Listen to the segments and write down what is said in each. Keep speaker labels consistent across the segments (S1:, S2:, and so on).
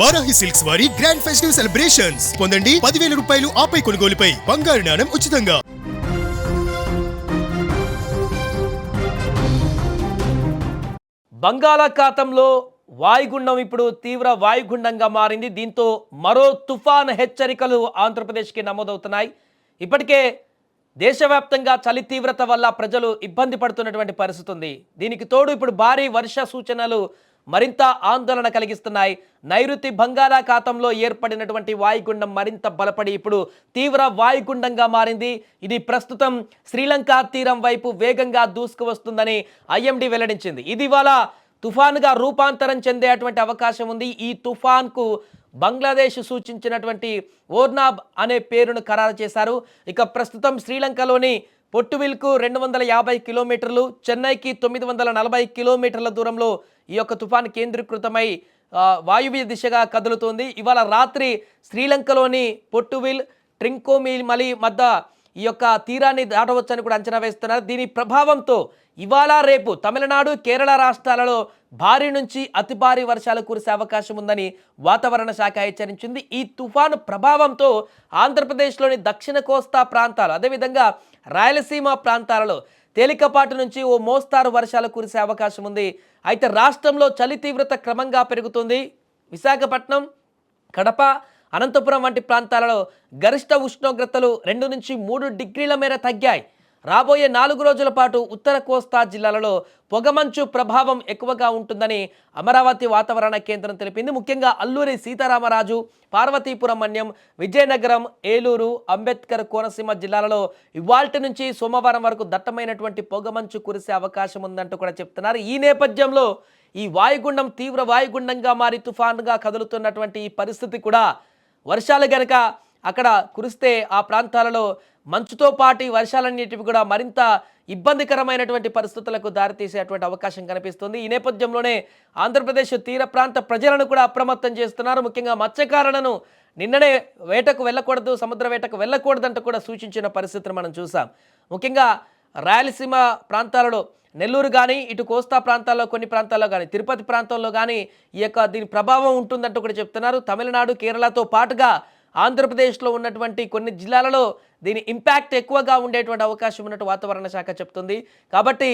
S1: Varahi silks వారి grand festive celebrations పొందండి 10,000 రూపాయలు ఆపై కొనుగోలుపై బంగారు నాణెం ఉచితంగా.
S2: బంగాళాఖాతంలో వాయుగుండం ఇప్పుడు తీవ్ర వాయుగుండంగా మారింది. దీంతో మరో తుఫాన్ హెచ్చరికలు ఆంధ్రప్రదేశ్కి నమోదవుతున్నాయి. ఇప్పటికే దేశవ్యాప్తంగా చలి తీవ్రత వల్ల ప్రజలు ఇబ్బంది పడుతున్నటువంటి పరిస్థితి ఉంది. దీనికి తోడు ఇప్పుడు భారీ వర్ష సూచనలు మరింత ఆందోళన కలిగిస్తున్నాయి. నైరుతి బంగాళాఖాతంలో ఏర్పడినటువంటి వాయుగుండం మరింత బలపడి ఇప్పుడు తీవ్ర వాయుగుండంగా మారింది. ఇది ప్రస్తుతం శ్రీలంక తీరం వైపు వేగంగా దూసుకువస్తుందని ఐఎండీ వెల్లడించింది. ఇది ఇవాళ తుఫాన్గా రూపాంతరం చెందేటువంటి అవకాశం ఉంది. ఈ తుఫాన్కు బంగ్లాదేశ్ సూచించినటువంటి ఓర్నాబ్ అనే పేరును ఖరారు చేశారు. ఇక ప్రస్తుతం శ్రీలంకలోని పొట్టువిల్కు 250 కిలోమీటర్లు, చెన్నైకి 940 కిలోమీటర్ల దూరంలో ఈ యొక్క తుఫాన్ కేంద్రీకృతమై వాయువ్య దిశగా కదులుతోంది. ఇవాళ రాత్రి శ్రీలంకలోని పొట్టువిల్, ట్రింకోమిమలి మధ్య ఈ యొక్క తీరాన్ని దాటవచ్చని కూడా అంచనా వేస్తున్నారు. దీని ప్రభావంతో ఇవాళ రేపు తమిళనాడు, కేరళ రాష్ట్రాలలో భారీ నుంచి అతి భారీ వర్షాలు కురిసే అవకాశం ఉందని వాతావరణ శాఖ హెచ్చరించింది. ఈ తుఫాను ప్రభావంతో ఆంధ్రప్రదేశ్లోని దక్షిణ కోస్తా ప్రాంతాలు, అదేవిధంగా రాయలసీమ ప్రాంతాలలో తేలికపాటి నుంచి ఓ మోస్తారు వర్షాలు కురిసే అవకాశం ఉంది. అయితే రాష్ట్రంలో చలి తీవ్రత క్రమంగా పెరుగుతుంది. విశాఖపట్నం, కడప, అనంతపురం వంటి ప్రాంతాలలో గరిష్ట ఉష్ణోగ్రతలు 2 నుంచి 3 డిగ్రీల మేర తగ్గాయి. రాబోయే 4 రోజుల పాటు ఉత్తర కోస్తా జిల్లాలలో పొగమంచు ప్రభావం ఎక్కువగా ఉంటుందని అమరావతి వాతావరణ కేంద్రం తెలిపింది. ముఖ్యంగా అల్లూరి సీతారామరాజు, పార్వతీపురం మన్యం, విజయనగరం, ఏలూరు, అంబేద్కర్ కోనసీమ జిల్లాలలో ఇవాల్టి నుంచి సోమవారం వరకు దట్టమైనటువంటి పొగమంచు కురిసే అవకాశం ఉందంటూ కూడా చెప్తున్నారు. ఈ నేపథ్యంలో ఈ వాయుగుండం తీవ్ర వాయుగుండంగా మారి తుఫాన్గా కదులుతున్నటువంటి ఈ పరిస్థితి కూడా వర్షాలు గనక అక్కడ కురిస్తే ఆ ప్రాంతాలలో మంచుతో పాటు వర్షాలన్నిటివి కూడా మరింత ఇబ్బందికరమైనటువంటి పరిస్థితులకు దారితీసేటువంటి అవకాశం కనిపిస్తుంది. ఈ నేపథ్యంలోనే ఆంధ్రప్రదేశ్ తీర ప్రాంత ప్రజలను కూడా అప్రమత్తం చేస్తున్నారు. ముఖ్యంగా మత్స్యకారులను నిన్ననే వేటకు వెళ్ళకూడదు, సముద్ర వేటకు వెళ్ళకూడదంటూ కూడా సూచించిన పరిస్థితిని మనం చూసాం. ముఖ్యంగా రాయలసీమ ప్రాంతాలలో నెల్లూరు కానీ, ఇటు కోస్తా ప్రాంతాల్లో కొన్ని ప్రాంతాల్లో కానీ, తిరుపతి ప్రాంతంలో కానీ ఈ యొక్క దీని ప్రభావం ఉంటుందంటూ కూడా చెప్తున్నారు. తమిళనాడు, కేరళతో పాటుగా ఆంధ్రప్రదేశ్లో ఉన్నటువంటి కొన్ని జిల్లాలలో దీని ఇంపాక్ట్ ఎక్కువగా ఉండేటువంటి అవకాశం ఉన్నట్టు వాతావరణ శాఖ చెప్తుంది. కాబట్టి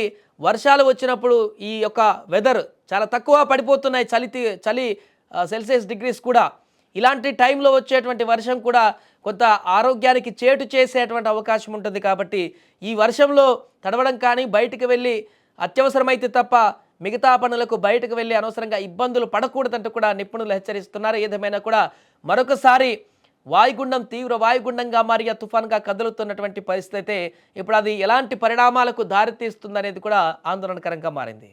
S2: వర్షాలు వచ్చినప్పుడు ఈ యొక్క వెదర్ చాలా తక్కువ పడిపోతున్నాయి. చలి సెల్సియస్ డిగ్రీస్ కూడా. ఇలాంటి టైంలో వచ్చేటువంటి వర్షం కూడా కొంత ఆరోగ్యానికి చేటు చేసేటువంటి అవకాశం ఉంటుంది. కాబట్టి ఈ వర్షంలో తడవడం కానీ, బయటికి వెళ్ళి అత్యవసరమైతే తప్ప మిగతా పనులకు బయటకు వెళ్ళి అనవసరంగా ఇబ్బందులు పడకూడదంటూ కూడా నిపుణులు హెచ్చరిస్తున్నారు. ఏదేమైనా కూడా మరొకసారి వాయుగుండం తీవ్ర వాయుగుండంగా మారి తుఫాన్గా కదులుతున్నటువంటి పరిస్థితి అయితే ఇప్పుడు అది ఎలాంటి పరిణామాలకు దారితీస్తుందనేది కూడా ఆందోళనకరంగా మారింది.